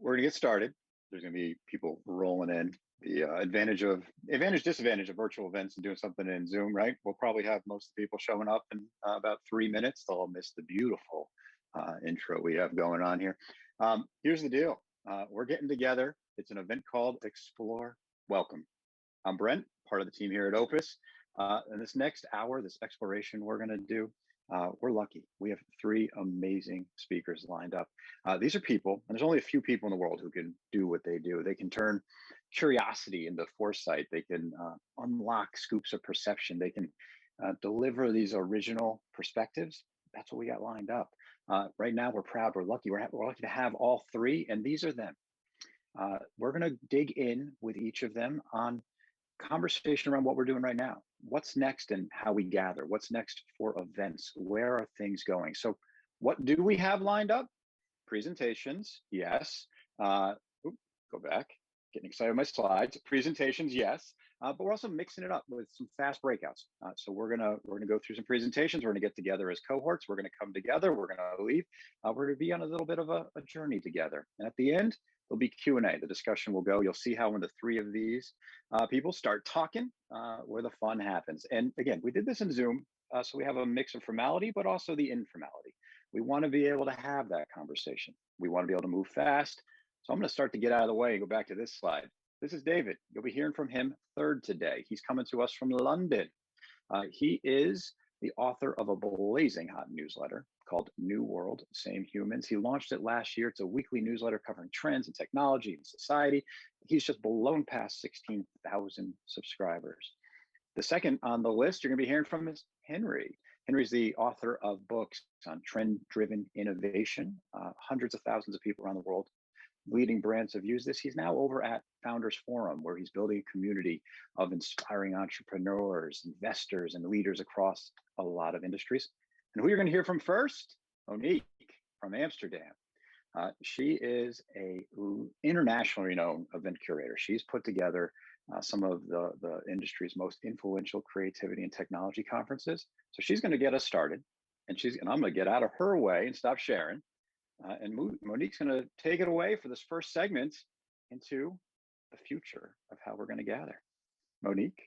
We're gonna get started. There's gonna be people rolling in. The advantage, disadvantage of virtual events and doing something in Zoom, right? We'll probably have most of the people showing up in about 3 minutes. They'll miss the beautiful intro we have going on here. Here's the deal. We're getting together. It's an event called Xplor. Welcome. I'm Brent, part of the team here at Opus. And this next hour, this exploration we're gonna do, we're lucky. We have three amazing speakers lined up. These are people, and there's only a few people in the world who can do what they do. They can turn curiosity into foresight. They can unlock scoops of perception. They can deliver these original perspectives. That's what we got lined up. Right now, we're proud, we're lucky. We're lucky to have all three, and these are them. We're gonna dig in with each of them on conversation around what we're doing right now. What's next and how we gather? What's next for events? Where are things going? So what do we have lined up? Presentations, yes. Go back, getting excited with my slides. Presentations, yes. But we're also mixing it up with some fast breakouts. So we're gonna go through some presentations. We're gonna get together as cohorts. We're gonna come together. We're gonna leave. We're gonna be on a little bit of a journey together. And at the end, there'll be Q&A. The discussion will go. You'll see how when the three of these people start talking, where the fun happens. And again, we did this in Zoom, so we have a mix of formality, but also the informality. We want to be able to have that conversation. We want to be able to move fast. So I'm going to start to get out of the way and go back to this slide. This is David. You'll be hearing from him third today. He's coming to us from London. He is the author of a blazing hot newsletter called New World, Same Humans. He launched it last year. It's a weekly newsletter covering trends in technology and society. He's just blown past 16,000 subscribers. The second on the list you're gonna be hearing from is Henry. Henry's the author of books on trend-driven innovation. Hundreds of thousands of people around the world, leading brands have used this. He's now over at Founders Forum, where he's building a community of inspiring entrepreneurs, investors, and leaders across a lot of industries. And who you're going to hear from first? Monique from Amsterdam. She is a internationally known event curator. She's put together some of the industry's most influential creativity and technology conferences. So she's going to get us started, and I'm going to get out of her way and stop sharing. And Monique's going to take it away for this first segment into the future of how we're going to gather. Monique.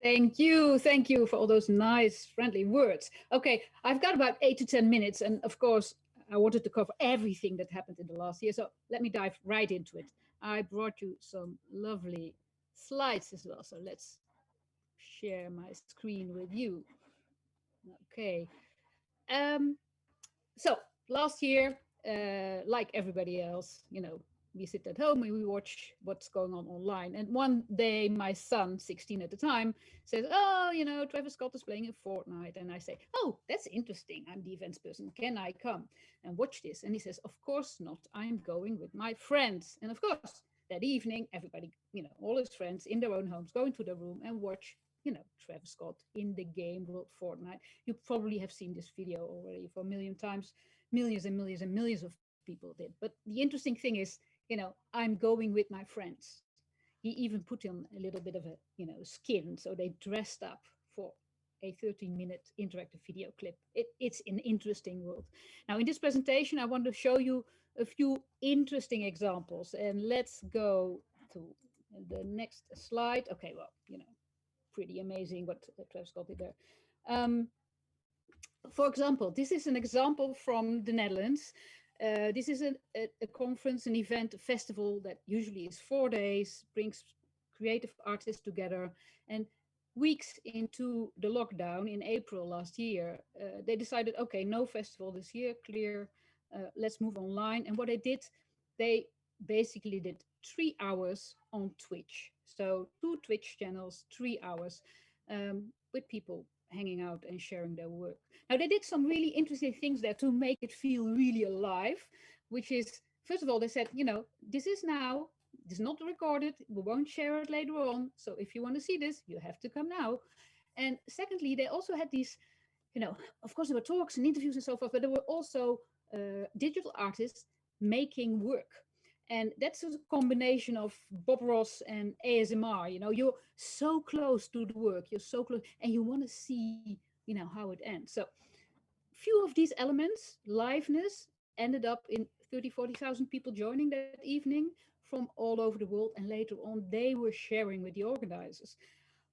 Thank you for all those nice, friendly words. Okay, I've got about 8 to 10 minutes, and of course, I wanted to cover everything that happened in the last year, so let me dive right into it. I brought you some lovely slides as well, so let's share my screen with you. Okay, so last year, like everybody else, we sit at home and we watch what's going on online. And one day, my son, 16 at the time, says, oh, Travis Scott is playing in Fortnite. And I say, oh, that's interesting. I'm the events person. Can I come and watch this? And he says, of course not. I'm going with my friends. And of course, that evening, everybody, all his friends in their own homes, go into the room and watch, Travis Scott in the game world Fortnite. You probably have seen this video already for a million times. Millions and millions and millions of people did. But the interesting thing is, I'm going with my friends. He even put on a little bit of a, skin. So they dressed up for a 13-minute interactive video clip. It's an interesting world. Now, in this presentation, I want to show you a few interesting examples. And let's go to the next slide. Okay, well, pretty amazing what Travis Scott did there. For example, this is an example from the Netherlands. This is a conference, an event, a festival that usually is 4 days, brings creative artists together. And weeks into the lockdown in April last year, they decided, okay, no festival this year, clear, let's move online. And what they did, they basically did 3 hours on Twitch. So 2 Twitch channels, 3 hours with people hanging out and sharing their work. Now, they did some really interesting things there to make it feel really alive, which is, first of all, they said, this is not recorded. We won't share it later on. So if you want to see this, you have to come now. And secondly, they also had these, of course, there were talks and interviews and so forth, but there were also digital artists making work. And that's a combination of Bob Ross and ASMR. You're so close to the work, you're so close, and you want to see, how it ends. So few of these elements, liveness, ended up in 40,000 people joining that evening from all over the world. And later on, they were sharing with the organizers.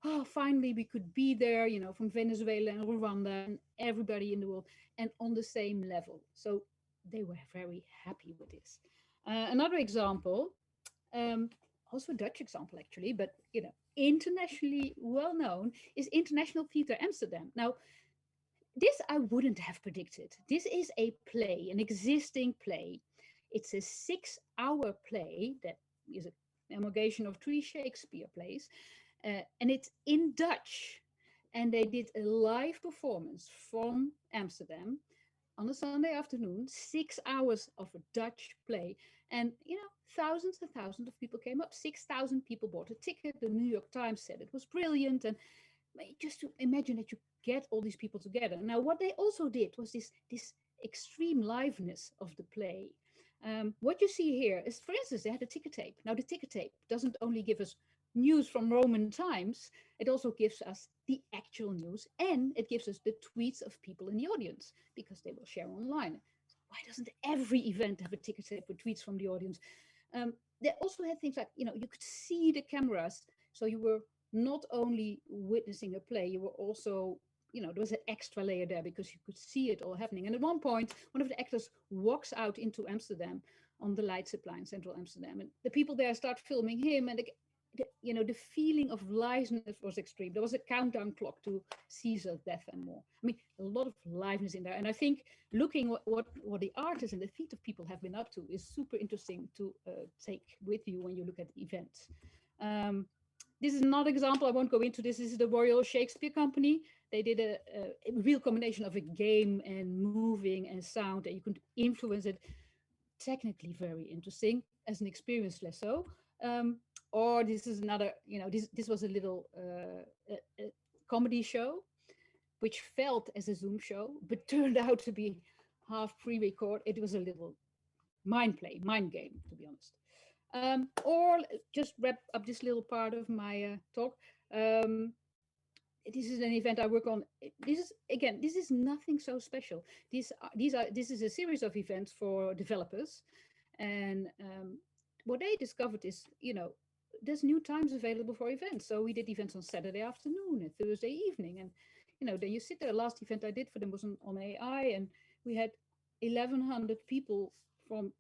Oh, finally, we could be there, from Venezuela and Rwanda and everybody in the world and on the same level. So they were very happy with this. Another example, also a Dutch example actually, but internationally well known, is International Theatre Amsterdam. Now, this I wouldn't have predicted. This is a play, an existing play. It's a 6-hour play that is an amalgamation of 3 Shakespeare plays, and it's in Dutch. And they did a live performance from Amsterdam on a Sunday afternoon, 6 hours of a Dutch play. And, thousands and thousands of people came up. 6,000 people bought a ticket. The New York Times said it was brilliant. And just to imagine that you get all these people together. Now, what they also did was this extreme liveness of the play. What you see here is, for instance, they had a ticker tape. Now, the ticker tape doesn't only give us news from Roman times, it also gives us the actual news, and it gives us the tweets of people in the audience because they will share online. Why doesn't every event have a ticker tape with tweets from the audience? They also had things like, you could see the cameras. So you were not only witnessing a play, you were also, there was an extra layer there because you could see it all happening. And at one point, one of the actors walks out into Amsterdam on the Leidseplein in central Amsterdam. And the people there start filming him. And the feeling of liveness was extreme. There was a countdown clock to Caesar's death and more. I mean, a lot of liveness in there. And I think looking what the artists and the theater people have been up to is super interesting to take with you when you look at events. This is another example. I won't go into this. This is the Royal Shakespeare Company. They did a real combination of a game and moving and sound, and you could influence it. Technically very interesting, as an experience less so. Or this is another, this was a little a comedy show, which felt as a Zoom show, but turned out to be half pre-record. It was a little mind game, to be honest. Or just wrap up this little part of my talk. This is an event I work on. This is nothing so special. This is a series of events for developers, and what they discovered is, there's new times available for events. So we did events on Saturday afternoon and Thursday evening, and then you sit there. Last event I did for them was on AI, and we had 1,100 people from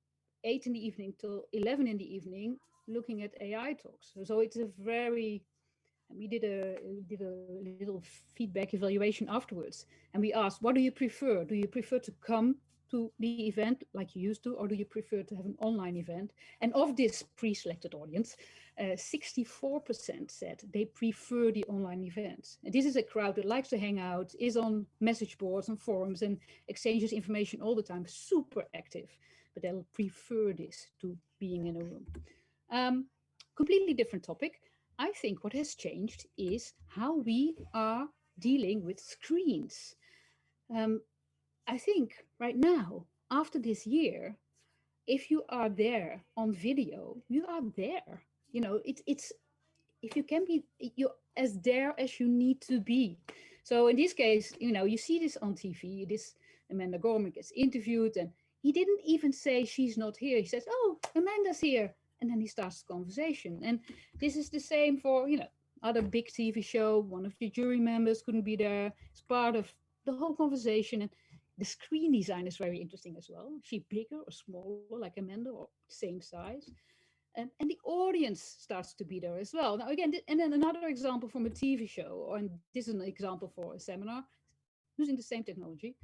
8 in the evening till 11 in the evening looking at AI talks. So it's a very, we did a little feedback evaluation afterwards, and we asked, what do you prefer? Do you prefer to come to the event like you used to, or do you prefer to have an online event? And of this pre-selected audience, 64% said they prefer the online events. And this is a crowd that likes to hang out, is on message boards and forums and exchanges information all the time, super active, but they'll prefer this to being in a room. Completely different topic. I think what has changed is how we are dealing with screens. I think right now, after this year, if you are there on video, you are there. It's if you can be, you're as there as you need to be. So in this case, you see this on TV. This Amanda Gorman gets interviewed, and he didn't even say she's not here. He says, "Oh, Amanda's here," and then he starts the conversation. And this is the same for other big TV show. One of the jury members couldn't be there. It's part of the whole conversation. And the screen design is very interesting as well. Is she bigger or smaller, like Amanda, or same size? And the audience starts to be there as well. Now, again, and then another example from a TV show, and this is an example for a seminar using the same technology.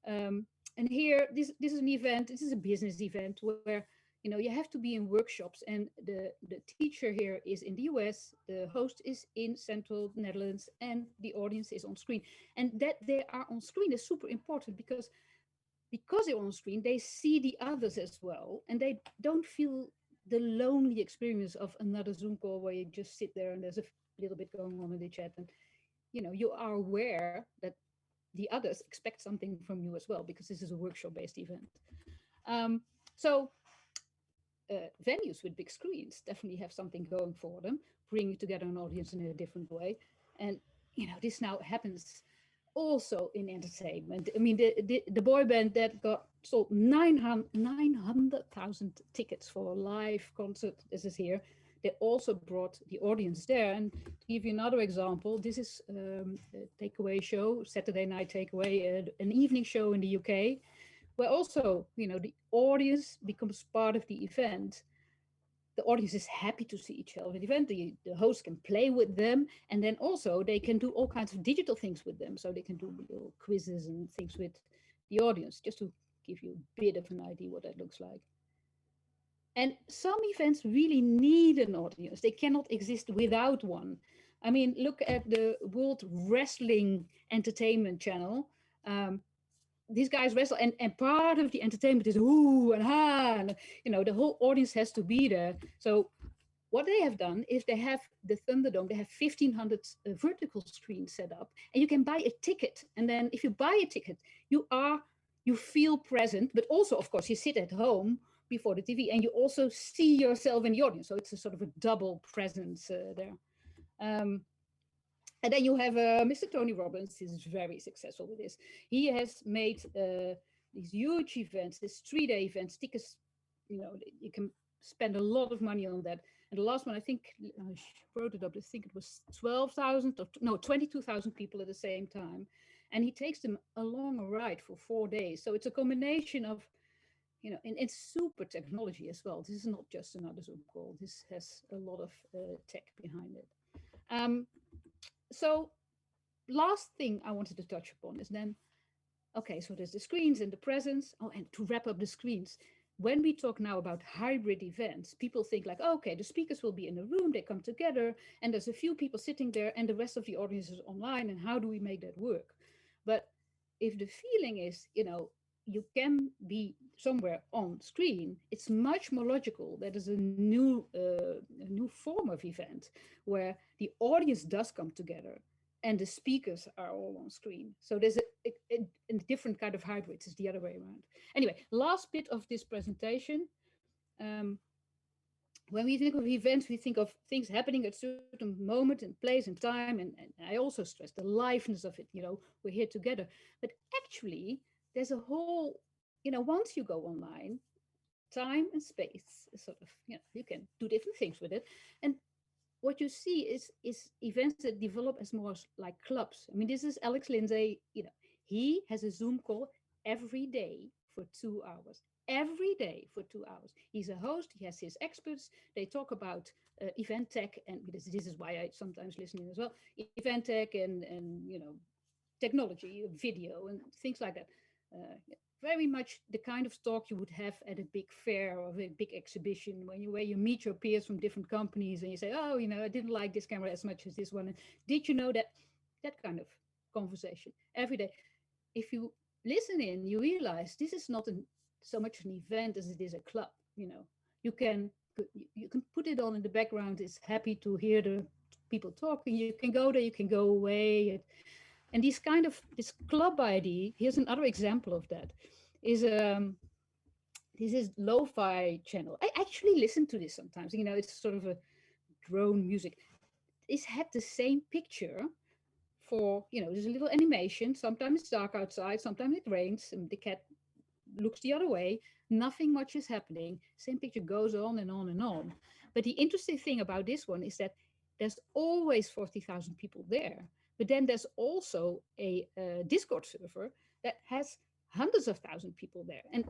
And here, this is an event. This is a business event where you have to be in workshops, and the teacher here is in the US, the host is in Central Netherlands, and the audience is on screen. And that they are on screen is super important because they're on screen, they see the others as well, and they don't feel the lonely experience of another Zoom call where you just sit there and there's a little bit going on in the chat, and you are aware that the others expect something from you as well, because this is a workshop-based event. So venues with big screens definitely have something going for them, bringing together an audience in a different way. And this now happens also in entertainment. I mean, the boy band that got sold 900,000 tickets for a live concert. This is here. They also brought the audience there. And to give you another example, this is a takeaway show, Saturday Night Takeaway, an evening show in the UK, where also, the audience becomes part of the event. The audience is happy to see each other at the event. The host can play with them, and then also they can do all kinds of digital things with them. So they can do little quizzes and things with the audience, just to give you a bit of an idea what that looks like. And some events really need an audience. They cannot exist without one. I mean, look at the World Wrestling Entertainment Channel. These guys wrestle, and part of the entertainment is ooh and ha, and the whole audience has to be there. So what they have done is they have the Thunderdome, they have 1,500 vertical screens set up, and you can buy a ticket. And then if you buy a ticket, you feel present, but also, of course, you sit at home before the TV, and you also see yourself in the audience. So it's a sort of a double presence there. And then you have Mr. Tony Robbins. He's very successful with this. He has made these huge events, these 3-day events. Tickets, you can spend a lot of money on that. And the last one, I think, I wrote it up, I think it was 22,000 people at the same time. And he takes them along a ride for 4 days. So it's a combination of, and it's super technology as well. This is not just another Zoom call. This has a lot of tech behind it. So last thing I wanted to touch upon is then, okay, so there's the screens and the presence. Oh, and to wrap up the screens, when we talk now about hybrid events, people think like, oh, okay, the speakers will be in a room, they come together, and there's a few people sitting there, and the rest of the audience is online, and how do we make that work? But if the feeling is, you can be somewhere on screen, it's much more logical that there's a new form of event where the audience does come together and the speakers are all on screen. So there's a different kind of hybrid. It's the other way around. Anyway, last bit of this presentation. When we think of events, we think of things happening at a certain moment and place and time. And I also stress the liveness of it. We're here together. But actually, there's a whole, once you go online, time and space is sort of, you can do different things with it. And what you see is events that develop as more like clubs. I mean, this is Alex Lindsay, he has a Zoom call every day for 2 hours. Every day for 2 hours. He's a host, he has his experts, they talk about event tech, and this is why I sometimes listen in as well, event tech and technology, video and things like that. Very much the kind of talk you would have at a big fair or a big exhibition where you meet your peers from different companies and you say, oh, I didn't like this camera as much as this one. And did you know that kind of conversation every day? If you listen in, you realize this is not so much an event as it is a club. You can put it on in the background. It's happy to hear the people talking. You can go there, you can go away. And this club idea, here's another example of that, is this is lo-fi channel. I actually listen to this sometimes. It's sort of a drone music. It's had the same picture for, there's a little animation. Sometimes it's dark outside, sometimes it rains, and the cat looks the other way. Nothing much is happening. Same picture goes on and on and on. But the interesting thing about this one is that there's always 40,000 people there. But then there's also a Discord server that has hundreds of thousands of people there. And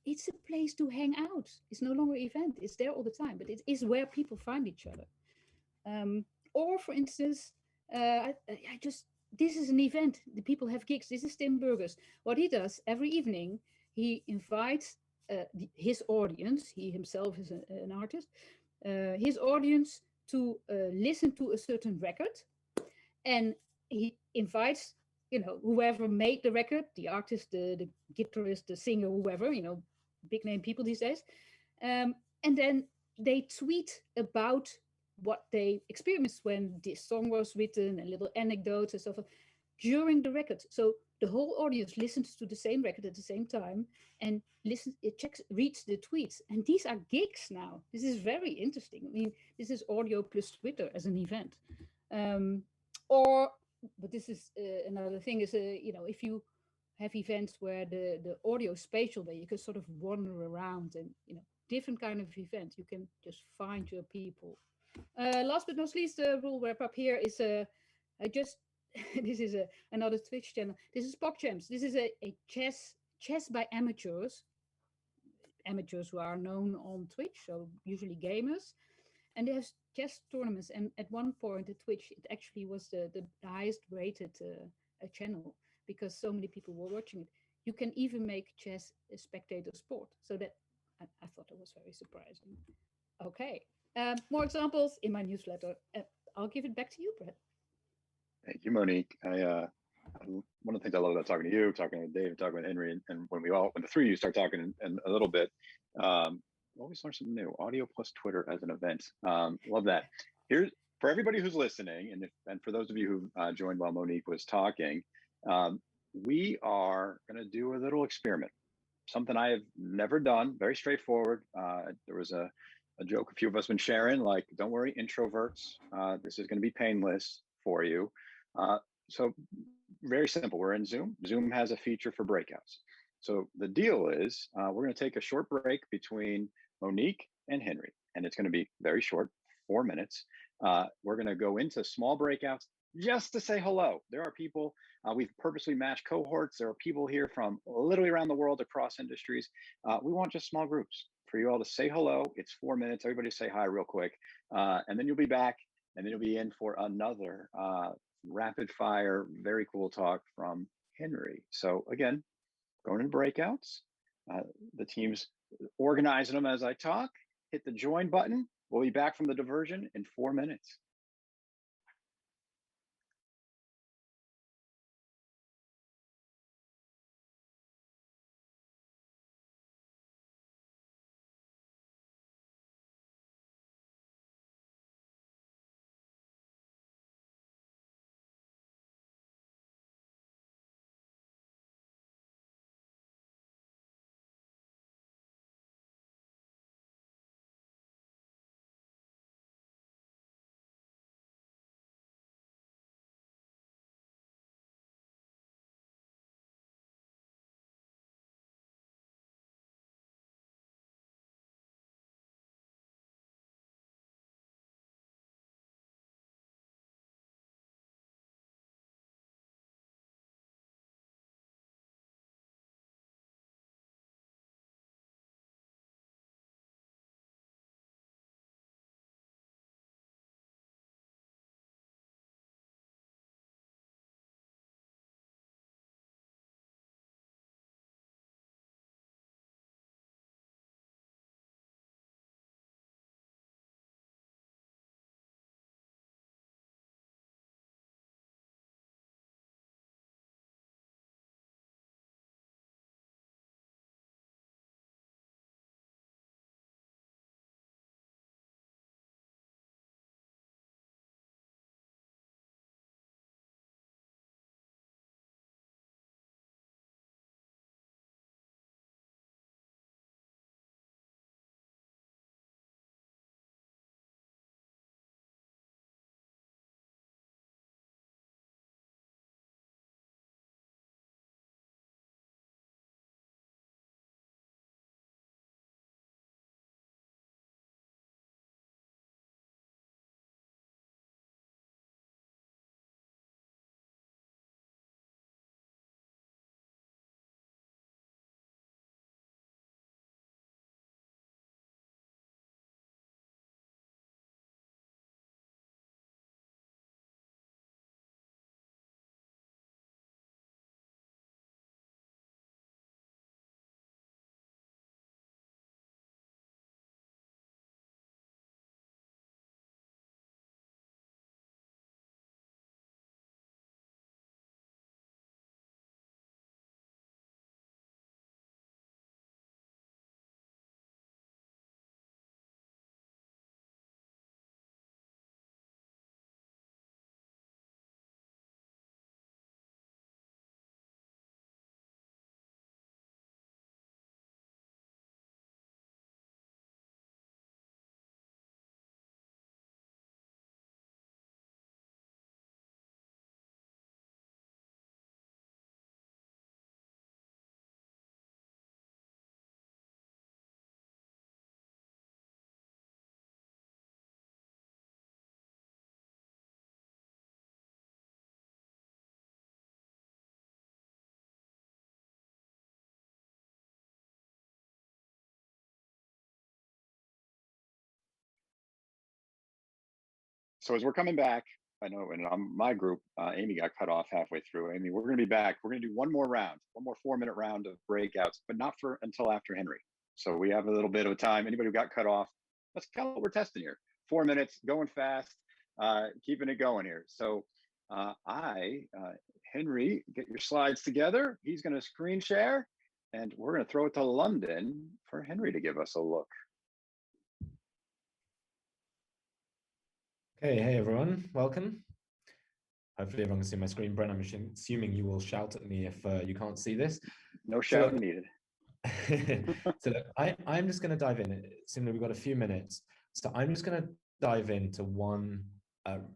it's a place to hang out. It's no longer an event. It's there all the time. But it is where people find each other. Or, for instance, this is an event. The people have gigs. This is Tim Burgers. What he does every evening, he invites his audience. He himself is an artist. His audience to listen to a certain record. And he invites, whoever made the record, the artist, the guitarist, the singer, whoever, big name people these days. And then they tweet about what they experienced when this song was written and little anecdotes and stuff during the record. So the whole audience listens to the same record at the same time and reads the tweets. And these are gigs now. This is very interesting. I mean, this is audio plus Twitter as an event. But this is another thing is, if you have events where the audio is spatial, where you can sort of wander around and, different kind of events. You can just find your people. Last but not least, the rule wrap up here is I just this is another Twitch channel. This is PogChamps. This is a chess by amateurs who are known on Twitch, so usually gamers, and they have chess tournaments. And at one point at Twitch, it actually was the highest rated channel because so many people were watching it. You can even make chess a spectator sport, so that I thought it was very surprising. Okay, more examples in my newsletter. I'll give it back to you, Brett. Thank you, Monique. One of the things I love about talking to you, talking with Dave, talking with Henry, and when the three of you start talking and a little bit, always learn something new. Audio plus Twitter as an event. Love that. Here's for everybody who's listening, and for those of you who joined while Monique was talking, we are going to do a little experiment. Something I have never done. Very straightforward. There was a joke a few of us been sharing, like, don't worry, introverts. This is going to be painless for you. So very simple. We're in Zoom. Zoom has a feature for breakouts. So the deal is we're going to take a short break between Monique and Henry, and it's going to be very short, 4 minutes. We're going to go into small breakouts just to say hello. There are people, we've purposely matched cohorts. There are people here from literally around the world across industries. We want just small groups for you all to say hello. It's 4 minutes. Everybody say hi real quick. And then you'll be back, and then you'll be in for another rapid fire, very cool talk from Henry. So again, going into breakouts, the team's organizing them as I talk. Hit the join button. We'll be back from the diversion in 4 minutes. So as we're coming back, I know in my group, Amy got cut off halfway through. Amy, we're going to be back. We're going to do one more 4-minute round of breakouts, but not until after Henry. So we have a little bit of time. Anybody who got cut off, that's kind of what we're testing here. 4 minutes, going fast, keeping it going here. So Henry, get your slides together. He's going to screen share, and we're going to throw it to London for Henry to give us a look. Okay, hey everyone, welcome. Hopefully everyone can see my screen. Brent, I'm assuming you will shout at me if you can't see this. No shouting needed. So look, I'm just going to dive in. Similarly, we've got a few minutes. So I'm just going to dive into one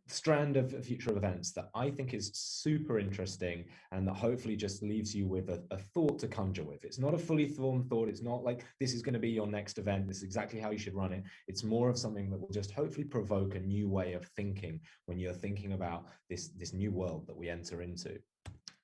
strand of future events that I think is super interesting and that hopefully just leaves you with a thought to conjure with. It's not a fully formed thought. It's not like this is going to be your next event. This is exactly how you should run it. It's more of something that will just hopefully provoke a new way of thinking when you're thinking about this new world that we enter into.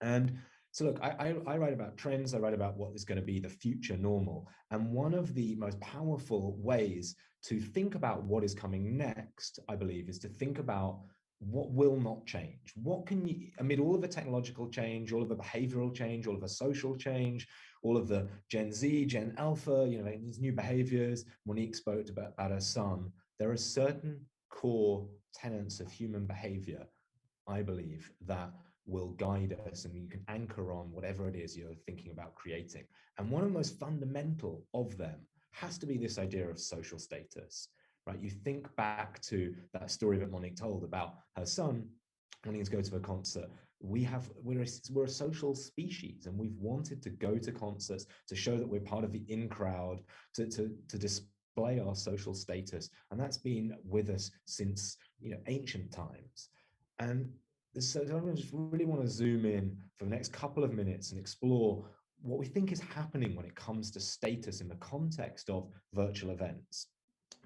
And so look, I write about trends, I write about what is going to be the future normal. And one of the most powerful ways to think about what is coming next, I believe, is to think about what will not change. What can you, amid all of the technological change, all of the behavioral change, all of the social change, all of the Gen Z, Gen Alpha, these new behaviors, Monique spoke about her son, there are certain core tenets of human behavior, I believe, that will guide us and you can anchor on whatever it is you're thinking about creating. And one of the most fundamental of them has to be this idea of social status, right? You think back to that story that Monique told about her son wanting to go to a concert. We're a social species and we've wanted to go to concerts to show that we're part of the in crowd, to display our social status. And that's been with us since ancient times. And so I just really want to zoom in for the next couple of minutes and explore what we think is happening when it comes to status in the context of virtual events.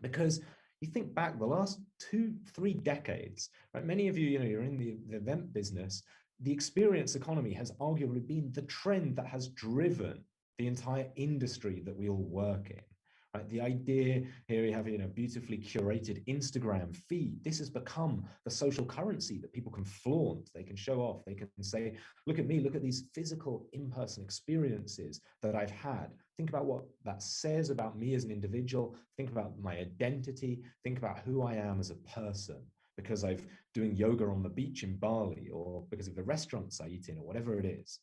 Because you think back the last 2-3 decades, right? Many of you, you're in the event business. The experience economy has arguably been the trend that has driven the entire industry that we all work in. Right? The idea here you have a beautifully curated Instagram feed. This has become the social currency that people can flaunt. They can show off. They can say, look at me, look at these physical in-person experiences that I've had. Think about what that says about me as an individual. Think about my identity. Think about who I am as a person because I'm doing yoga on the beach in Bali or because of the restaurants I eat in or whatever it is.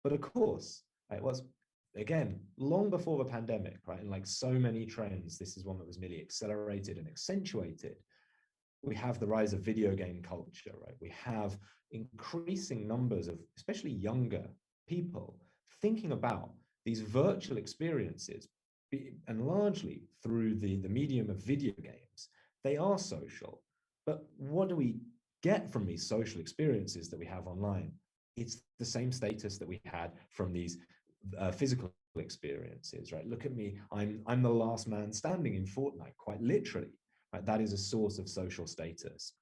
But of course, it was again, long before the pandemic, right? And like so many trends, this is one that was merely accelerated and accentuated. We have the rise of video game culture, right? We have increasing numbers of, especially younger people, thinking about these virtual experiences, and largely through the medium of video games. They are social, but what do we get from these social experiences that we have online? It's the same status that we had from these physical experiences, right? Look at me, I'm the last man standing in Fortnite, quite literally, right? That is a source of social status.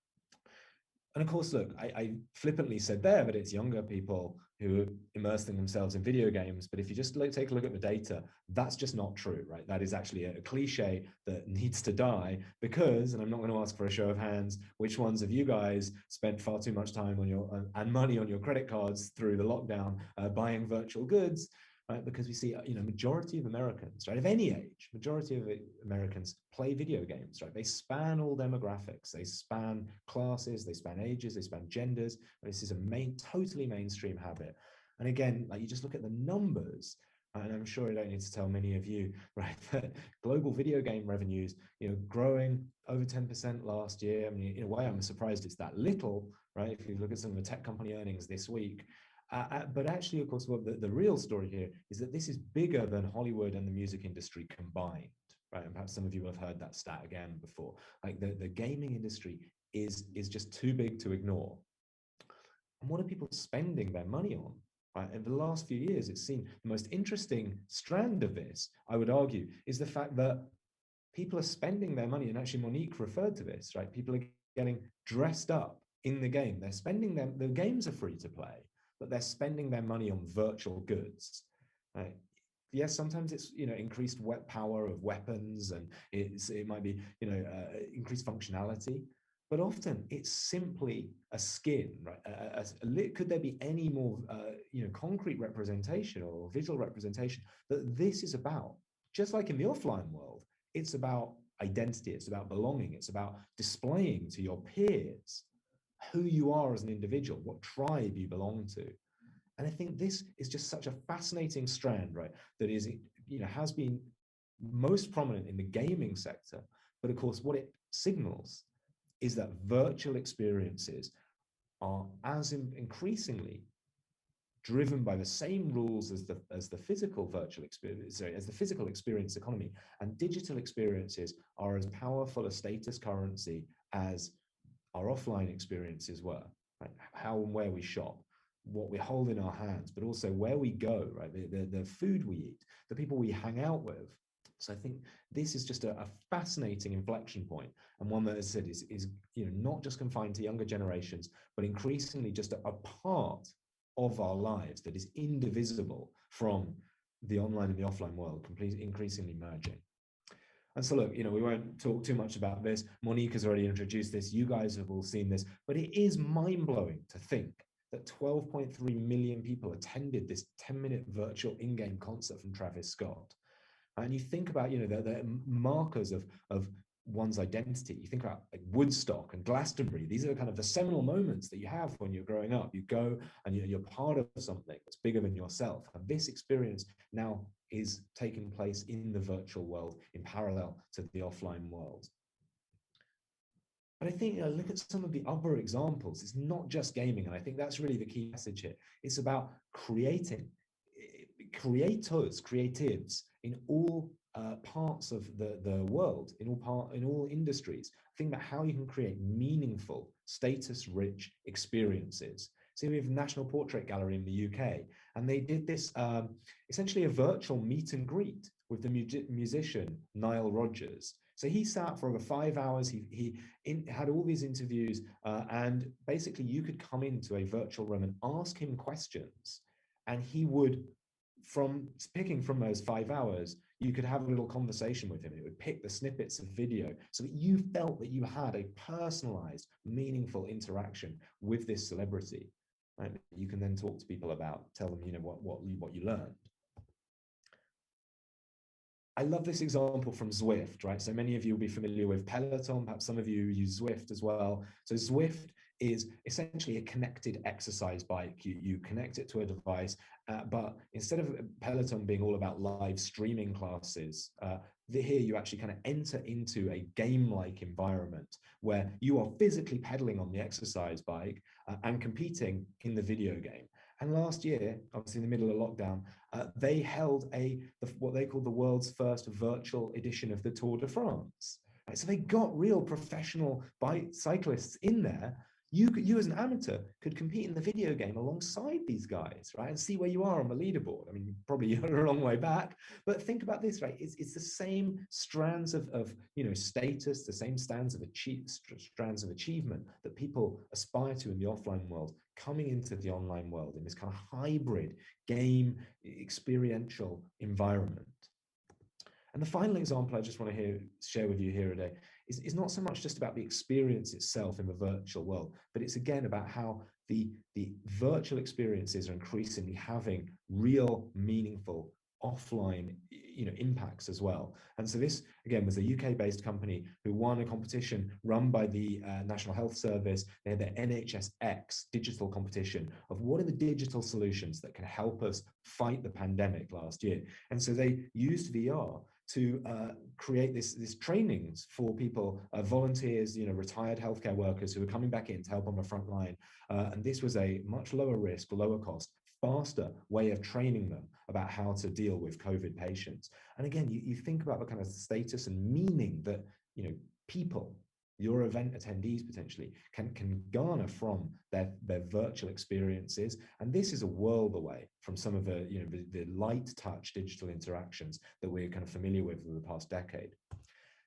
And of course, look, I flippantly said there that it's younger people who are immersing themselves in video games, but if you just take a look at the data, that's just not true, right? That is actually a cliche that needs to die because, and I'm not going to ask for a show of hands, which ones of you guys spent far too much time on and money on your credit cards through the lockdown buying virtual goods? Right? Because we see, majority of Americans, right, of any age, majority of Americans play video games, right? They span all demographics, they span classes, they span ages, they span genders. This is a totally mainstream habit. And again, like you just look at the numbers, and I'm sure I don't need to tell many of you, right, that global video game revenues, growing over 10% last year. I mean, in a way, I'm surprised it's that little, right? If you look at some of the tech company earnings this week. But actually, of course, the real story here is that this is bigger than Hollywood and the music industry combined, right? And perhaps some of you have heard that stat again before. Like the gaming industry is just too big to ignore. And what are people spending their money on? Right? In the last few years, it's seen the most interesting strand of this, I would argue, is the fact that people are spending their money, and actually Monique referred to this, right? People are getting dressed up in the game. They're spending the games are free to play, but they're spending their money on virtual goods, right? Yes, sometimes it's increased power of weapons, and it might be increased functionality. but often it's simply a skin, right? Could there be any more, concrete representation or visual representation that this is about? Just like in the offline world, it's about identity, it's about belonging, it's about displaying to your peers who you are as an individual, what tribe you belong to. And I think this is just such a fascinating strand, right? That is, has been most prominent in the gaming sector. But of course, what it signals is that virtual experiences are increasingly driven by the same rules as the physical virtual experience, as the physical experience economy. And digital experiences are as powerful a status currency as our offline experiences were, right? How and where we shop, what we hold in our hands, but also where we go, right? The food we eat, the people we hang out with. So I think this is just a fascinating inflection point, and one that, as I said, is not just confined to younger generations, but increasingly just a part of our lives that is indivisible from the online and the offline world, increasingly merging. And so look, we won't talk too much about this. Monique has already introduced this. You guys have all seen this, but it is mind-blowing to think that 12.3 million people attended this 10-minute virtual in-game concert from Travis Scott. And you think about, the markers of one's identity. You think about like Woodstock and Glastonbury. These are kind of the seminal moments that you have when you're growing up. You go and you're part of something that's bigger than yourself. And this experience now is taking place in the virtual world in parallel to the offline world. But I think, look at some of the other examples. It's not just gaming. And I think that's really the key message here. It's about creatives in all parts of the world, in all industries. Think about how you can create meaningful, status-rich experiences. So we have the National Portrait Gallery in the UK, and they did this essentially a virtual meet and greet with the musician Nile Rodgers. So he sat for over 5 hours. He had all these interviews, and basically you could come into a virtual room and ask him questions, and he would, picking from those 5 hours, you could have a little conversation with him. It would pick the snippets of video so that you felt that you had a personalized, meaningful interaction with this celebrity. Right? You can then talk to people about, tell them, what you learned. I love this example from Zwift, right? So many of you will be familiar with Peloton, perhaps some of you use Zwift as well. So Zwift is essentially a connected exercise bike. You connect it to a device, but instead of Peloton being all about live streaming classes, here you actually kind of enter into a game-like environment where you are physically pedaling on the exercise bike and competing in the video game. And last year, obviously in the middle of lockdown, they held what they called the world's first virtual edition of the Tour de France. Right? So they got real professional bike cyclists in there. You as an amateur could compete in the video game alongside these guys, right? And see where you are on the leaderboard. I mean, probably you're a long way back, but think about this, right? It's the same strands of status, the same strands of achievement that people aspire to in the offline world, coming into the online world in this kind of hybrid game experiential environment. And the final example I just want to share with you here today is not so much just about the experience itself in the virtual world, but it's again about how the virtual experiences are increasingly having real, meaningful offline impacts as well. And so this again was a UK-based company who won a competition run by the National Health Service. They had the NHSX digital competition of what are the digital solutions that can help us fight the pandemic last year. And so they used VR to create this trainings for people, volunteers, retired healthcare workers who are coming back in to help on the front line. And this was a much lower risk, lower cost, faster way of training them about how to deal with COVID patients. And again, you think about the kind of status and meaning that people, your event attendees potentially, can garner from their virtual experiences. And this is a world away from some of the light touch digital interactions that we're kind of familiar with over the past decade.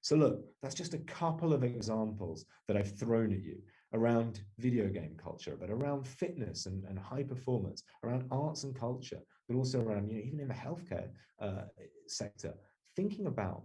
So look, that's just a couple of examples that I've thrown at you around video game culture, but around fitness and high performance, around arts and culture, but also around, even in the healthcare sector, thinking about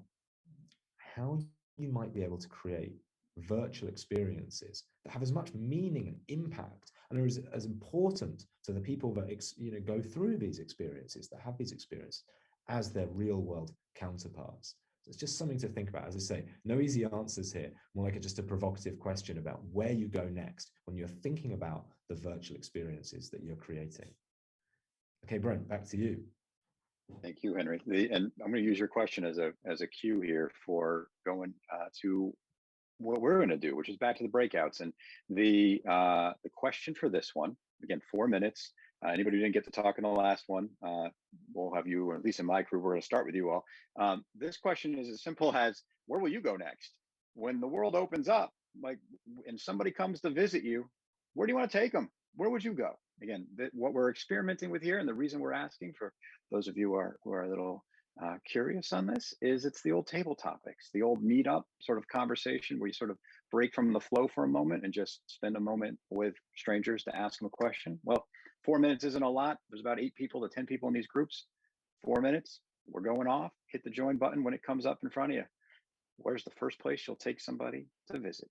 how you might be able to create virtual experiences that have as much meaning and impact and are as important to the people that go through these experiences, that have these experiences, as their real world counterparts. So it's just something to think about. As I say, no easy answers here, more like just a provocative question about where you go next when you're thinking about the virtual experiences that you're creating. Okay, Brent, back to you. Thank you, Henry. And I'm going to use your question as a cue here for going to what we're going to do, which is back to the breakouts. And the question for this one, again, 4 minutes. Anybody who didn't get to talk in the last one, we'll have you, or at least in my crew, we're going to start with you all. This question is as simple as, where will you go next? When the world opens up, and somebody comes to visit you, where do you want to take them? Where would you go? Again, what we're experimenting with here, and the reason we're asking, for those of you who are a little curious on this, is it's the old table topics, the old meetup sort of conversation where you sort of break from the flow for a moment and just spend a moment with strangers to ask them a question. Well, 4 minutes isn't a lot. There's about 8 people to 10 people in these groups. 4 minutes, we're going off. Hit the join button when it comes up in front of you. Where's the first place you'll take somebody to visit?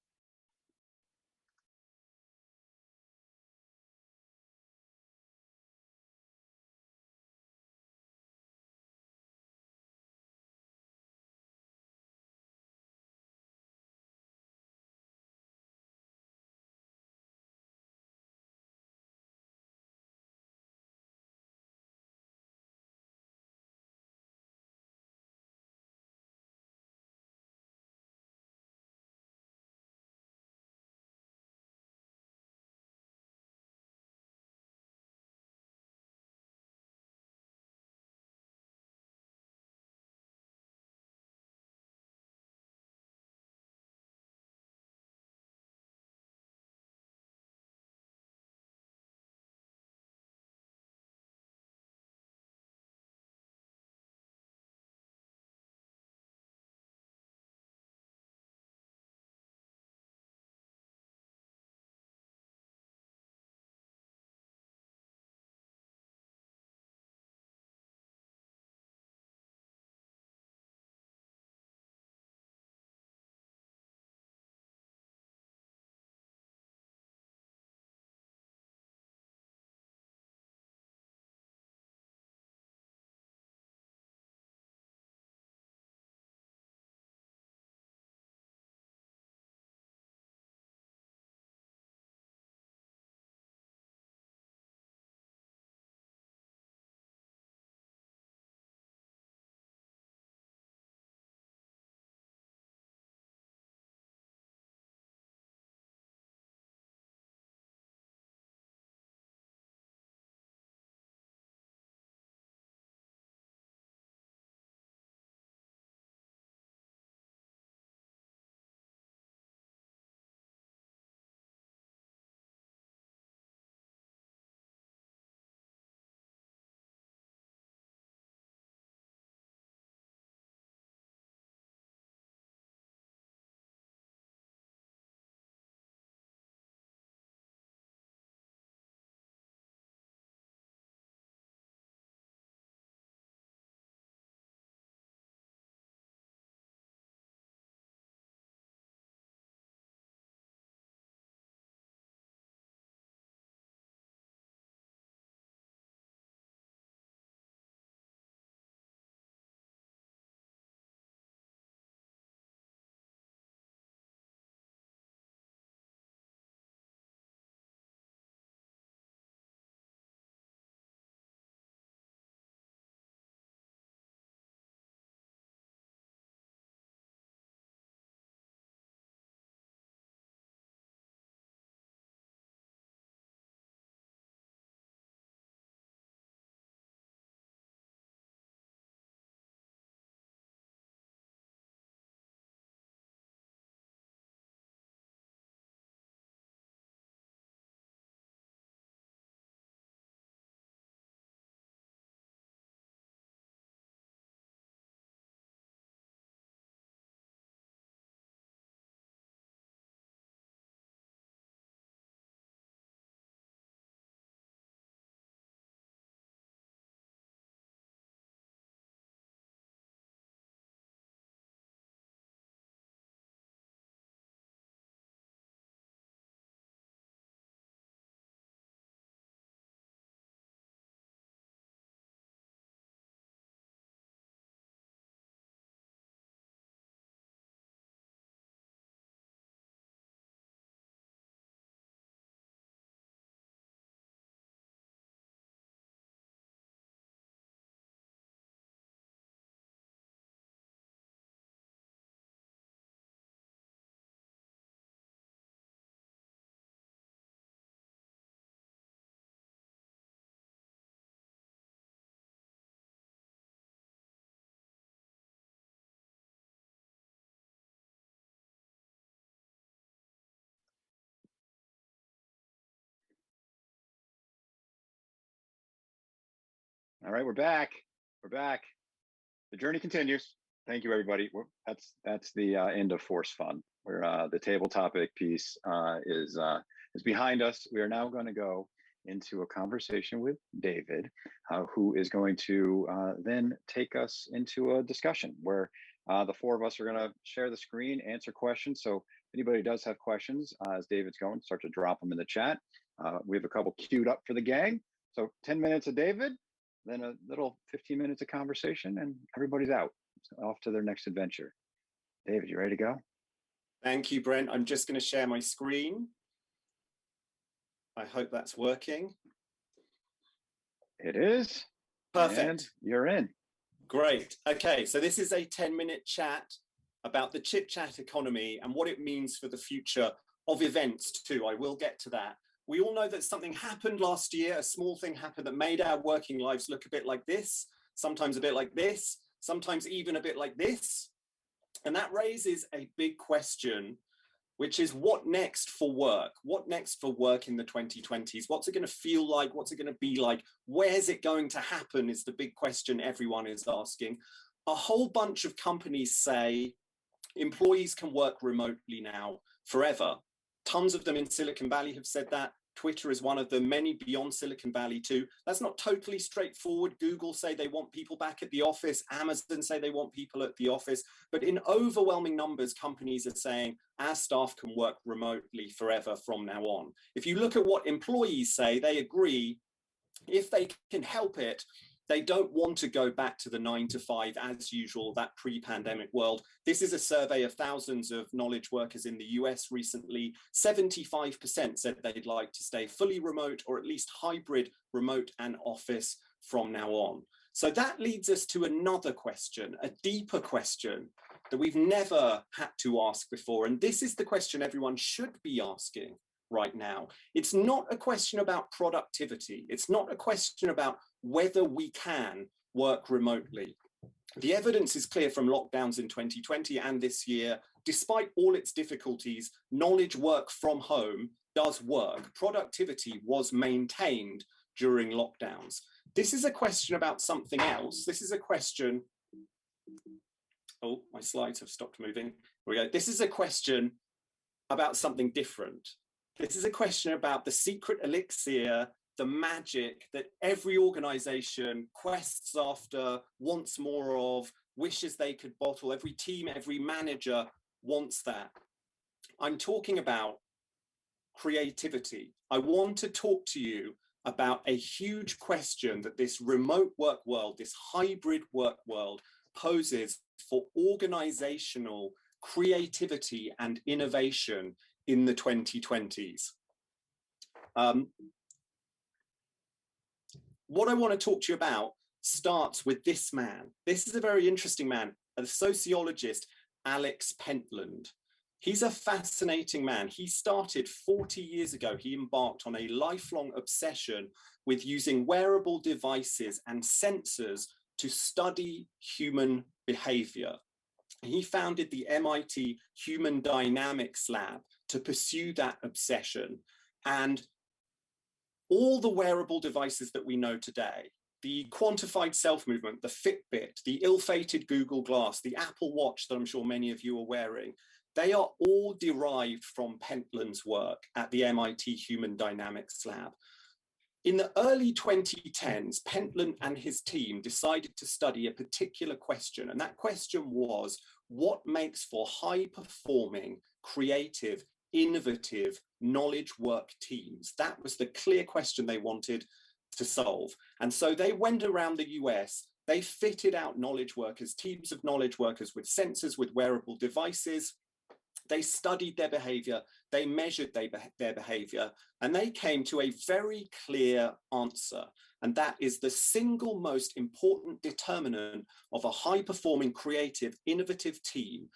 All right, we're back. We're back. The journey continues. Thank you, everybody. That's the end of Force Fun, where the table topic piece is behind us. We are now going to go into a conversation with David, who is going to then take us into a discussion where the four of us are going to share the screen, answer questions. So if anybody does have questions, as David's going, start to drop them in the chat. We have a couple queued up for the gang. So 10 minutes of David, then a little 15 minutes of conversation, and everybody's out, off to their next adventure. David, you ready to go? Thank you, Brent. I'm just going to share my screen. I hope that's working. It is. Perfect. And you're in. Great. Okay, so this is a 10-minute chat about the Chit-Chat economy and what it means for the future of events too. I will get to that. We all know that something happened last year, a small thing happened that made our working lives look a bit like this, sometimes a bit like this, sometimes even a bit like this. And that raises a big question, which is what next for work? What next for work in the 2020s? What's it going to feel like? What's it going to be like? Where's it going to happen is the big question everyone is asking. A whole bunch of companies say employees can work remotely now forever. Tons of them in Silicon Valley have said that. Twitter is one of them, many beyond Silicon Valley too. That's not totally straightforward. Google say they want people back at the office. Amazon say they want people at the office. But in overwhelming numbers, companies are saying our staff can work remotely forever from now on. If you look at what employees say, they agree, if they can help it, they don't want to go back to the 9 to 5 as usual, that pre-pandemic world. This is a survey of thousands of knowledge workers in the US recently. 75% said they'd like to stay fully remote or at least hybrid remote and office from now on. So that leads us to another question, a deeper question that we've never had to ask before. And this is the question everyone should be asking right now. It's not a question about productivity. It's not a question about whether we can work remotely. The evidence is clear from lockdowns in 2020 and this year. Despite all its difficulties, knowledge work from home does work. Productivity was maintained during lockdowns. This is a question about something else. This is a question, oh, my slides have stopped moving. Here we go. This is a question about something different. This is a question about the secret elixir, the magic that every organization quests after, wants more of, wishes they could bottle. Every team, every manager wants that. I'm talking about creativity. I want to talk to you about a huge question that this remote work world, this hybrid work world poses for organizational creativity and innovation in the 2020s. What I want to talk to you about starts with this man. This is a very interesting man, a sociologist, Alex Pentland. He's a fascinating man. He started 40 years ago. He embarked on a lifelong obsession with using wearable devices and sensors to study human behavior. He founded the MIT Human Dynamics Lab to pursue that obsession. And all the wearable devices that we know today, the quantified self movement, the Fitbit, the ill-fated Google Glass, the Apple Watch that I'm sure many of you are wearing, they are all derived from Pentland's work at the MIT Human Dynamics Lab. In the early 2010s, Pentland and his team decided to study a particular question, and that question was, what makes for high-performing, creative, innovative knowledge work teams? That was the clear question they wanted to solve. And so they went around the US, they fitted out knowledge workers, teams of knowledge workers with sensors, with wearable devices. They studied their behavior, they measured their behavior, and they came to a very clear answer. And that is the single most important determinant of a high-performing, creative, innovative team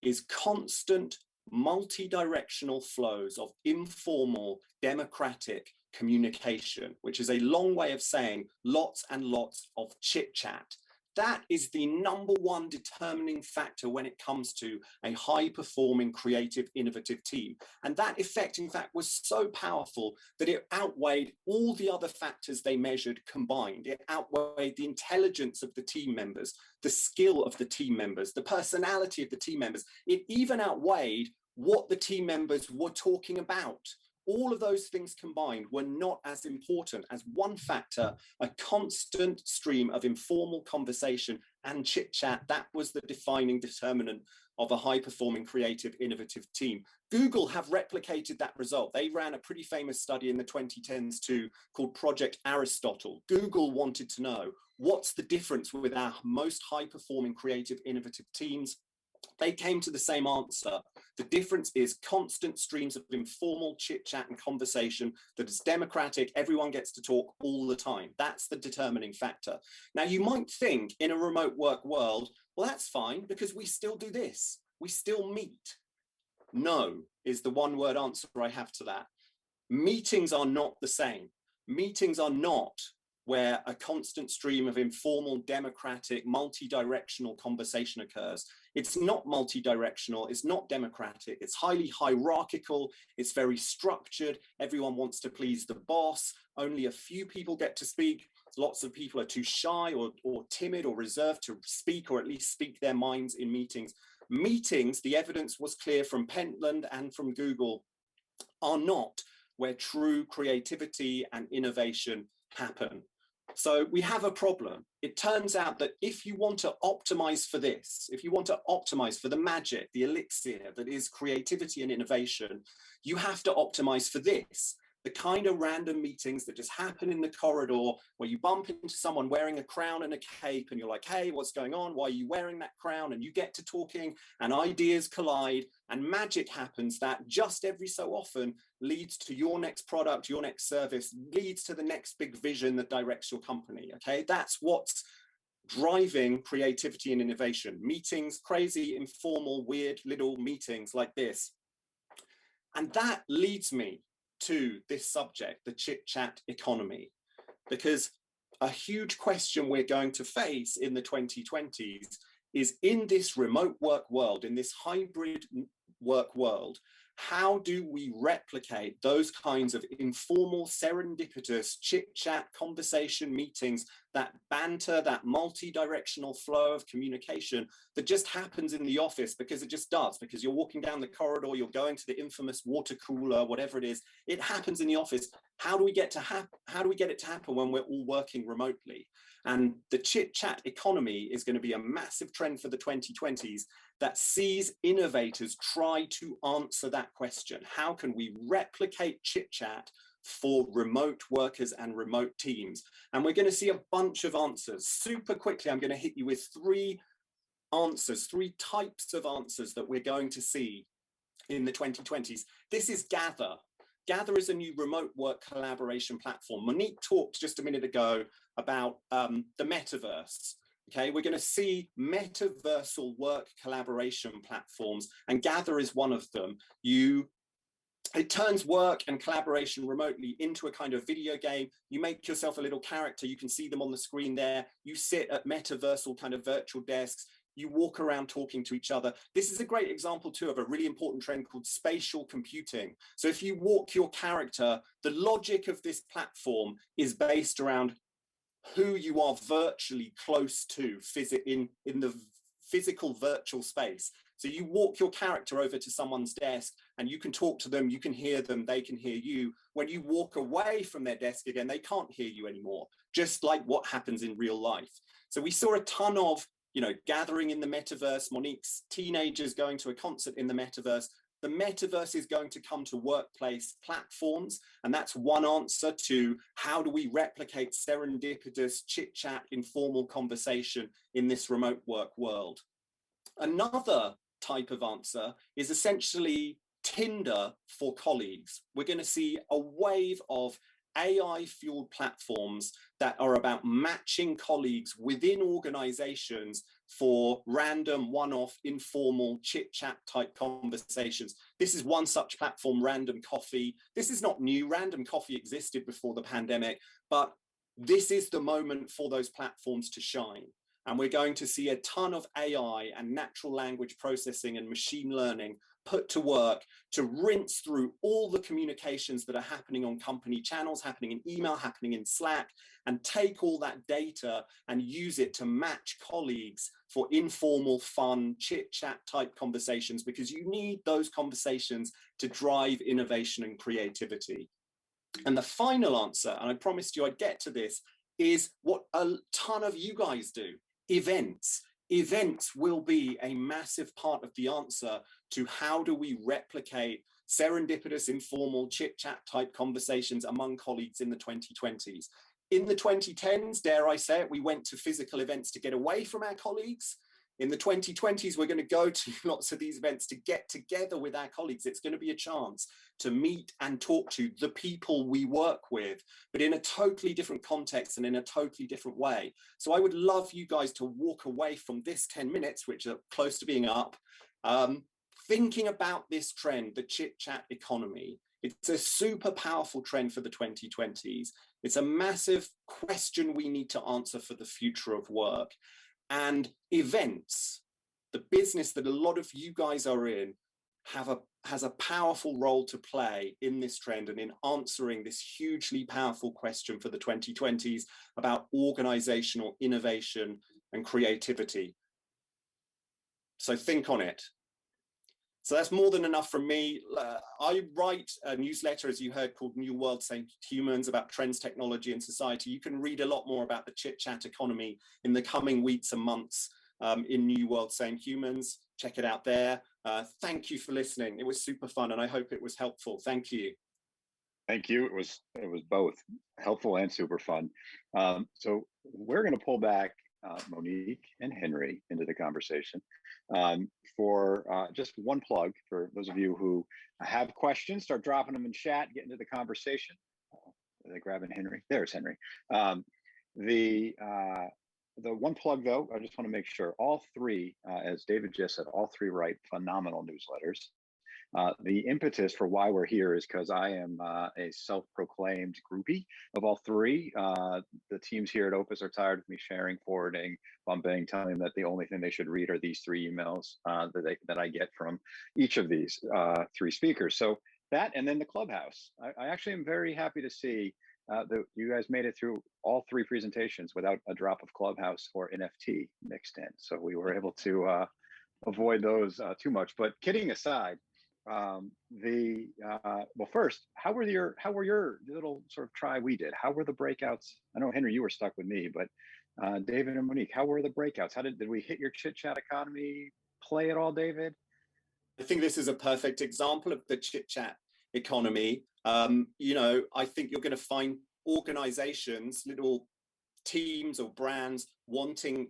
is constant, multi-directional flows of informal, democratic communication, which is a long way of saying lots and lots of chit-chat. That is the number one determining factor when it comes to a high-performing, creative, innovative team. And that effect, in fact, was so powerful that it outweighed all the other factors they measured combined. It outweighed the intelligence of the team members, the skill of the team members, the personality of the team members. It even outweighed what the team members were talking about. All of those things combined were not as important as one factor, a constant stream of informal conversation and chit-chat. That was the defining determinant of a high-performing, creative, innovative team. Google have replicated that result. They ran a pretty famous study in the 2010s too, called Project Aristotle. Google wanted to know, what's the difference with our most high-performing, creative, innovative teams? They came to the same answer. The difference is constant streams of informal chit-chat and conversation that is democratic. Everyone gets to talk all the time. That's the determining factor. Now, you might think in a remote work world, well, that's fine because we still do this. We still meet. No is the one-word answer I have to that. Meetings are not the same. Meetings are not where a constant stream of informal, democratic, multi-directional conversation occurs. It's not multi-directional, it's not democratic, it's highly hierarchical, it's very structured, everyone wants to please the boss, only a few people get to speak, lots of people are too shy or timid or reserved to speak or at least speak their minds in meetings. Meetings, the evidence was clear from Pentland and from Google, are not where true creativity and innovation happen. So we have a problem. It turns out that if you want to optimize for this, if you want to optimize for the magic, the elixir that is creativity and innovation, you have to optimize for this. The kind of random meetings that just happen in the corridor where you bump into someone wearing a crown and a cape and you're like, hey, what's going on? Why are you wearing that crown? And you get to talking and ideas collide and magic happens that just every so often leads to your next product, your next service, leads to the next big vision that directs your company, okay? That's what's driving creativity and innovation. Meetings, crazy, informal, weird little meetings like this. And that leads me to this subject, the chit-chat economy, because a huge question we're going to face in the 2020s is in this remote work world, in this hybrid work world, how do we replicate those kinds of informal, serendipitous chit-chat conversation meetings, that banter, that multi-directional flow of communication that just happens in the office because it just does, because you're walking down the corridor, you're going to the infamous water cooler, whatever it is, it happens in the office. How do we get it to happen when we're all working remotely? And the chit-chat economy is going to be a massive trend for the 2020s that sees innovators try to answer that question. How can we replicate chit-chat for remote workers and remote teams? And we're going to see a bunch of answers. Super quickly, I'm going to hit you with three types of answers that we're going to see in the 2020s. This is Gather. Gather is a new remote work collaboration platform. Monique talked just a minute ago about the metaverse. Okay, we're going to see metaversal work collaboration platforms, and Gather is one of them. It turns work and collaboration remotely into a kind of video game. You make yourself a little character. You can see them on the screen there. You sit at metaversal kind of virtual desks. You walk around talking to each other. This is a great example too of a really important trend called spatial computing. So if you walk your character, the logic of this platform is based around who you are virtually close to in the physical virtual space. So you walk your character over to someone's desk and you can talk to them, you can hear them, they can hear you. When you walk away from their desk again, they can't hear you anymore, just like what happens in real life. So we saw a ton of, gathering in the metaverse, Monique's teenagers going to a concert in the metaverse. The metaverse is going to come to workplace platforms, and that's one answer to how do we replicate serendipitous chit-chat, informal conversation in this remote work world. Another type of answer is essentially Tinder for colleagues. We're going to see a wave of AI-fueled platforms that are about matching colleagues within organizations for random, one-off, informal, chit-chat type conversations. This is one such platform, Random Coffee. This is not new. Random Coffee existed before the pandemic, but this is the moment for those platforms to shine. And we're going to see a ton of AI and natural language processing and machine learning put to work to rinse through all the communications that are happening on company channels, happening in email, happening in Slack, and take all that data and use it to match colleagues for informal, fun, chit-chat type conversations, because you need those conversations to drive innovation and creativity. And the final answer, and I promised you I'd get to this, is what a ton of you guys do: events. Events will be a massive part of the answer to how do we replicate serendipitous, informal, chit-chat type conversations among colleagues in the 2020s. In the 2010s, dare I say it, we went to physical events to get away from our colleagues. In the 2020s, we're going to go to lots of these events to get together with our colleagues. It's going to be a chance to meet and talk to the people we work with, but in a totally different context and in a totally different way. So I would love you guys to walk away from this 10 minutes, which are close to being up, thinking about this trend, the chit-chat economy. It's a super powerful trend for the 2020s. It's a massive question we need to answer for the future of work. And events, the business that a lot of you guys are in, has a powerful role to play in this trend and in answering this hugely powerful question for the 2020s about organizational innovation and creativity. So think on it. So that's more than enough from me. I write a newsletter, as you heard, called New World Same Humans, about trends, technology, and society. You can read a lot more about the chit-chat economy in the coming weeks and months in New World Same Humans. Check it out there. Thank you for listening. It was super fun, and I hope it was helpful. Thank you. Thank you. It was both helpful and super fun. So we're going to pull back Monique and Henry into the conversation for just one plug for those of you who have questions. Start dropping them in chat, get into the conversation. Are they grabbing Henry? There's Henry. The one plug, though, I just want to make sure all three, as David just said, all three write phenomenal newsletters. The impetus for why we're here is because I am a self-proclaimed groupie of all three. The teams here at Opus are tired of me sharing, forwarding, bumping, telling them that the only thing they should read are these three emails that I get from each of these three speakers. So that, and then the Clubhouse. I actually am very happy to see that you guys made it through all three presentations without a drop of Clubhouse or NFT mixed in. So we were able to avoid those too much. But kidding aside, well, first, how were your little sort of try we did? How were the breakouts? I know, Henry, you were stuck with me, but David and Monique, how were the breakouts? How did we hit your chit-chat economy play at all, David? I think this is a perfect example of the chit-chat economy. You know, I think you're going to find organizations, little teams or brands wanting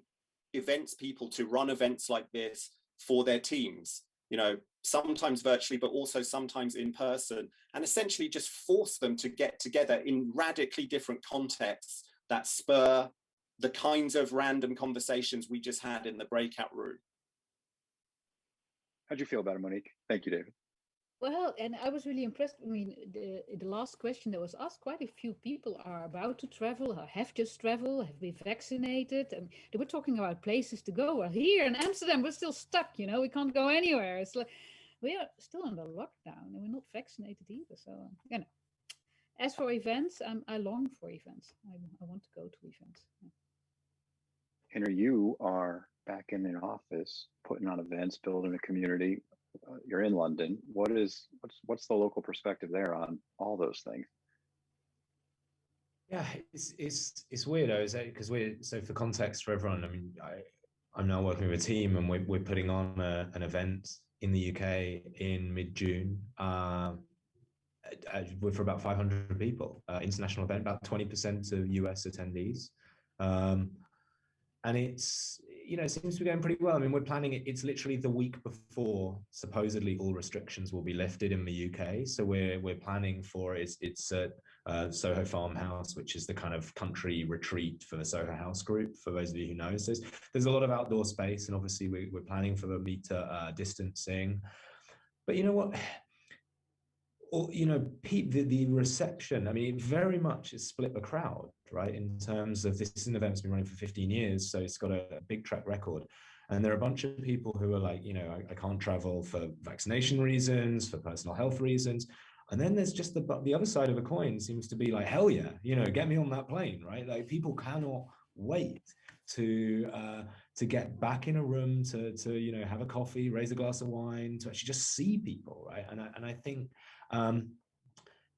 events people to run events like this for their teams, you know, sometimes virtually, but also sometimes in person, and essentially just force them to get together in radically different contexts that spur the kinds of random conversations we just had in the breakout room. How'd you feel about it, Monique? Thank you, David. Well, and I was really impressed. I mean, the last question that was asked, quite a few people are about to travel, or have just traveled, have been vaccinated, and they were talking about places to go. Well, here in Amsterdam, we're still stuck, you know, we can't go anywhere. It's like, we are still under lockdown and we're not vaccinated either. So, you know, as for events, I long for events. I want to go to events. Yeah. Henry, you are back in the office, putting on events, building a community. You're in London. What's the local perspective there on all those things? Yeah, it's weird, because so for context for everyone, I mean, I'm now working with a team and we're putting on an event in the UK in mid-June for about 500 people, international event, about 20% of US attendees. And it's, you know, it seems to be going pretty well. I mean, we're planning it. It's literally the week before supposedly all restrictions will be lifted in the UK. So we're planning for it's at Soho Farmhouse, which is the kind of country retreat for the Soho House group. For those of you who know, so there's a lot of outdoor space, and obviously we're planning for the meter distancing. But you know what? or, you know, the reception, I mean, it very much is split the crowd, right? In terms of, this is an event that's been running for 15 years, so it's got a big track record. And there are a bunch of people who are like, you know, I can't travel for vaccination reasons, for personal health reasons. And then there's just the other side of the coin seems to be like, hell yeah, you know, get me on that plane, right? Like, people cannot wait to get back in a room, to you know, have a coffee, raise a glass of wine, to actually just see people, right? And I think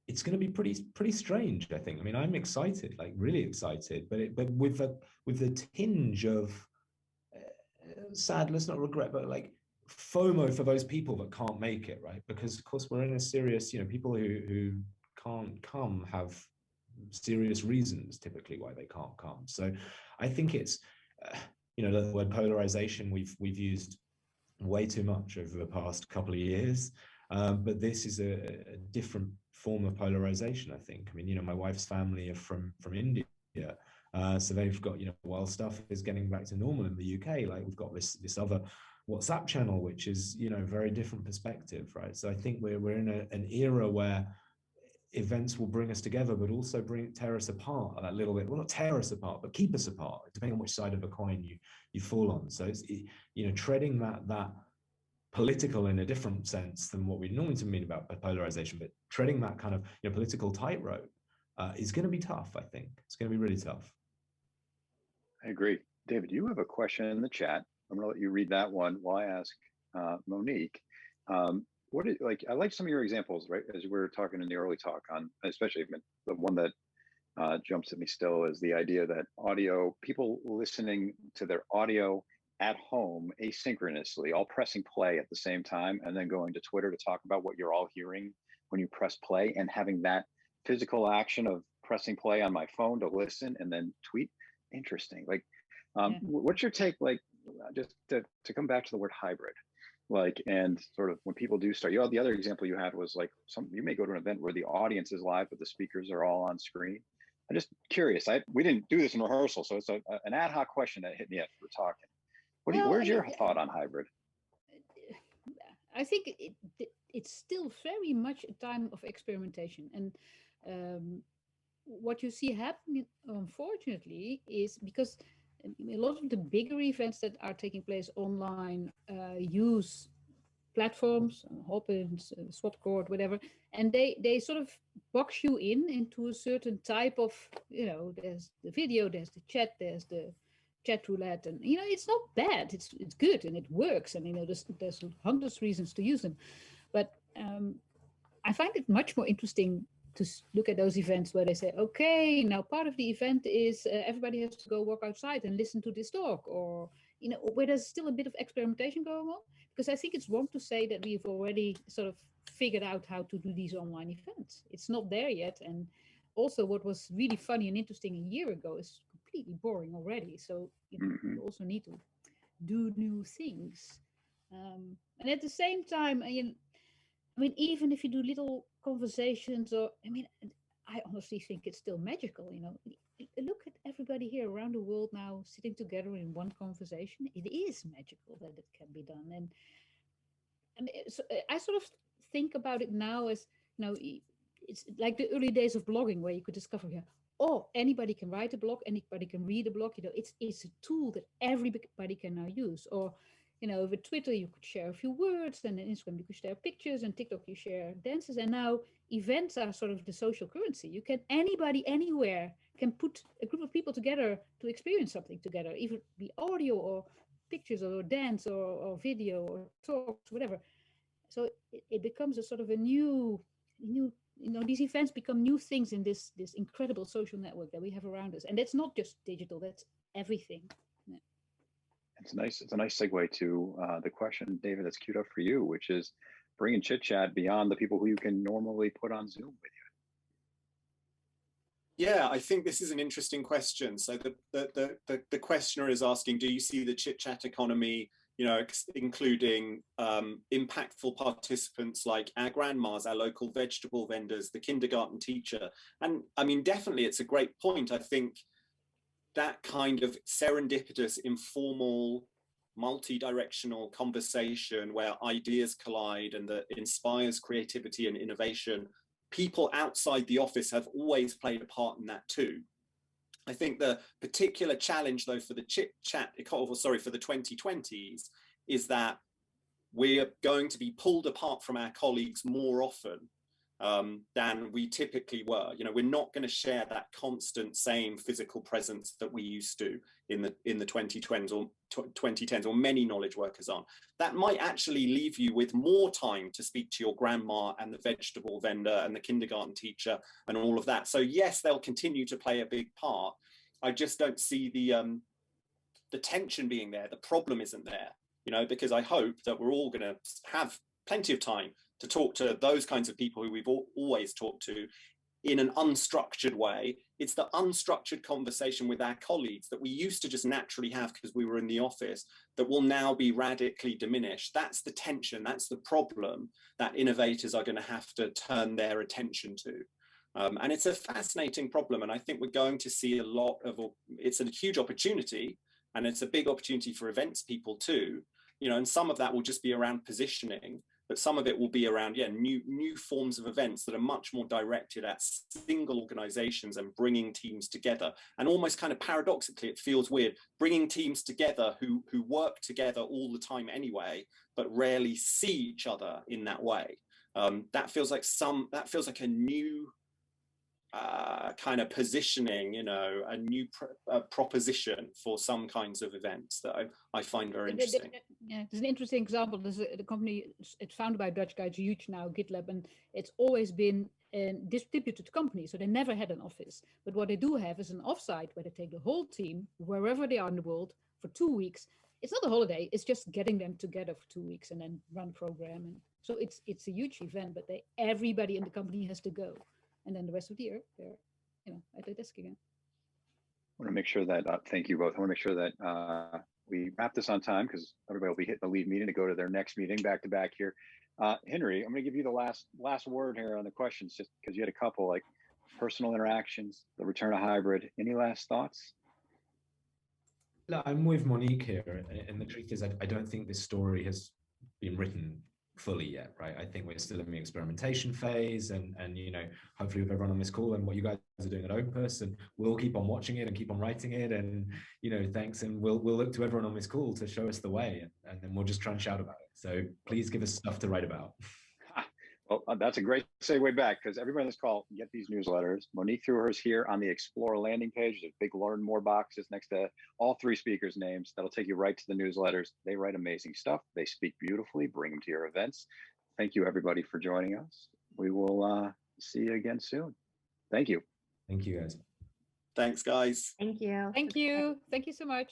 it's going to be pretty strange, I think. I mean, I'm excited, like really excited, but with the tinge of sadness, not regret, but like FOMO for those people that can't make it, right? Because of course we're in a serious, you know, people who can't come have serious reasons typically why they can't come. So I think it's you know, the word polarization we've used way too much over the past couple of years, but this is a different form of polarization, I think. I mean, you know, my wife's family are from India, so they've got, you know, while stuff is getting back to normal in the UK, like we've got this other WhatsApp channel, which is, you know, very different perspective, right? So I think we're in an era where events will bring us together, but also tear us apart a little bit. Well, not tear us apart, but keep us apart, depending on which side of the coin you fall on. So it's, you know, treading that political in a different sense than what we normally mean about polarization, but treading that kind of, you know, political tightrope is going to be tough. I think it's going to be really tough. I agree. David, you have a question in the chat. I'm going to let you read that one while I ask Monique. What is, like, I like some of your examples, right? As we were talking in the early talk on, especially the one that jumps at me still is the idea that audio, people listening to their audio at home asynchronously, all pressing play at the same time, and then going to Twitter to talk about what you're all hearing when you press play, and having that physical action of pressing play on my phone to listen and then tweet. Interesting. Like, what's your take, like, just to come back to the word hybrid, like, and sort of when people do start, you know, the other example you had was like, you may go to an event where the audience is live, but the speakers are all on screen. I'm just curious. We didn't do this in rehearsal, so it's an ad hoc question that hit me as we're talking. Where's your thought on hybrid? I think it's still very much a time of experimentation, and what you see happening, unfortunately, is because a lot of the bigger events that are taking place online use platforms, Opus, Swapcord, whatever, and they sort of box you into a certain type of, you know, there's the video, there's the chat, there's the chat roulette, and, you know, it's not bad, it's good and it works, and, you know, there's hundreds of reasons to use them, but I find it much more interesting to look at those events where they say, okay, now part of the event is everybody has to go walk outside and listen to this talk, or, you know, where there's still a bit of experimentation going on, because I think it's wrong to say that we've already sort of figured out how to do these online events. It's not there yet. And also what was really funny and interesting a year ago is completely boring already. So, you know, you also need to do new things. And at the same time, I mean, even if you do little conversations, or, I mean, I honestly think it's still magical, you know. Look at everybody here around the world now sitting together in one conversation. It is magical that it can be done. And so I sort of think about it now as, you know, it's like the early days of blogging, where you could discover, yeah, oh, anybody can write a blog, anybody can read a blog, you know, it's a tool that everybody can now use. Or, you know, with Twitter, you could share a few words, and on Instagram, you could share pictures, and TikTok, you share dances. And now events are sort of the social currency. You can, anybody, anywhere can put a group of people together to experience something together, even be audio or pictures or dance or video or talks, whatever. So it becomes a sort of a new, you know, these events become new things in this incredible social network that we have around us. And that's not just digital, that's everything. It's nice. It's a nice segue to the question, David, that's queued up for you, which is bringing Chit-Chat beyond the people who you can normally put on Zoom with you. Yeah, I think this is an interesting question. So the questioner is asking, do you see the Chit-Chat economy, you know, including impactful participants like our grandmas, our local vegetable vendors, the kindergarten teacher? And I mean, definitely, it's a great point. I think that kind of serendipitous, informal multi-directional conversation where ideas collide and that inspires creativity and innovation, people outside the office have always played a part in that too. I think the particular challenge though for the Chit-Chat, for the 2020s, is that we're going to be pulled apart from our colleagues more often than we typically were. You know, we're not going to share that constant same physical presence that we used to in the 2010s or 2010s, or many knowledge workers aren't. That might actually leave you with more time to speak to your grandma and the vegetable vendor and the kindergarten teacher and all of that. So yes, they'll continue to play a big part. I just don't see the tension being there. The problem isn't there, you know, because I hope that we're all going to have plenty of time to talk to those kinds of people who we've always talked to in an unstructured way. It's the unstructured conversation with our colleagues that we used to just naturally have because we were in the office that will now be radically diminished. That's the tension, that's the problem that innovators are going to have to turn their attention to. And it's a fascinating problem. And I think we're going to see a lot of, it's a huge opportunity, and it's a big opportunity for events people too, you know, and some of that will just be around positioning, but some of it will be around, new forms of events that are much more directed at single organizations and bringing teams together. And almost kind of paradoxically, it feels weird, bringing teams together who work together all the time anyway, but rarely see each other in that way. That feels like a new kind of positioning, you know, a new proposition for some kinds of events that I find very interesting. Yeah, there's an interesting example. There's the company, it's founded by a Dutch guy, it's huge now, GitLab, and it's always been a distributed company, so they never had an office. But what they do have is an offsite where they take the whole team, wherever they are in the world, for 2 weeks. It's not a holiday, it's just getting them together for 2 weeks and then run program. And so it's a huge event, but everybody in the company has to go. And then the rest of the year, they're, you know, at the desk again. I want to make sure that, thank you both. I want to make sure that we wrap this on time because everybody will be hitting the lead meeting to go to their next meeting back to back here. Henry, I'm going to give you the last word here on the questions, just because you had a couple, like personal interactions, the return of hybrid. Any last thoughts? Look, I'm with Monique here, and the truth is I don't think this story has been written fully yet, right? I think we're still in the experimentation phase, and you know, hopefully with everyone on this call and what you guys are doing at Opus, and we'll keep on watching it and keep on writing it, and you know, thanks, and we'll look to everyone on this call to show us the way, and then we'll just try and shout about it. So please give us stuff to write about. Well, that's a great segue back, because everybody on this call get these newsletters. Monique threw hers here on the Xplor landing page. There's big learn more boxes next to all three speakers' names. That'll take you right to the newsletters. They write amazing stuff. They speak beautifully. Bring them to your events. Thank you, everybody, for joining us. We will see you again soon. Thank you. Thank you, guys. Thanks, guys. Thank you. Thank you. Thank you so much.